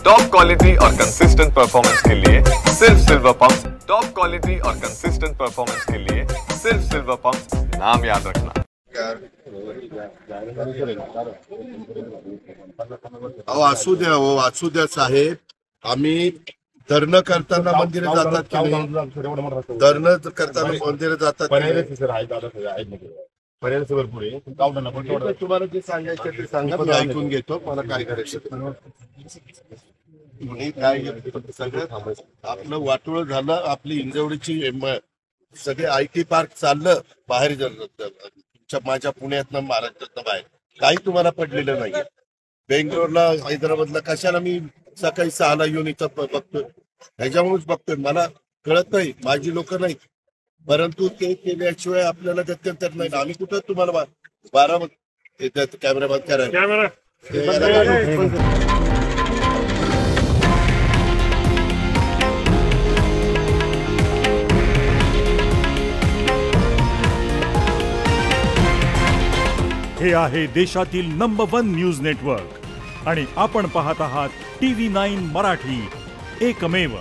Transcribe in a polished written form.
Top quality और consistent performance के लिए सिर्फ सिल्वर पंप्स। टॉप क्वालिटी और कंसिस्टेंट परफॉर्मेंस के लिए सिर्फ सिल्वर पंप्स, नाम याद रखना। असू द्या साहेब, आम्ही धरणं करताना मंदिरे जातात की नाही? धरणं करताना मंदिरे जातात तुम्हाला जे सांगायचं ते सांगा, मी ऐकून घेतो. मला काय करायचं काय सगळं आपलं वाटोळं झालं. आपली इंजवडीची सगळे IT पार्क चाललं बाहेर. तुमच्या माझ्या पुण्यातनं महाराष्ट्रातनं बाहेर काही तुम्हाला पडलेलं नाही. बेंगलोरला हैदराबादला कशाला मी सकाळी 6ला येऊन इथं बघतोय? ह्याच्यामुळेच बघतोय. मला कळत नाही, माझी लोक नाहीत, परंतु ते केल्याशिवाय आपल्याला गत्यंतर नाही. आम्ही कुठं तुम्हाला 12 कॅमेरा बंद करायला. हे आहे देशातील नंबर 1 न्यूज नेटवर्क आणि आपण पाहत आहात TV9 मराठी, एकमेव.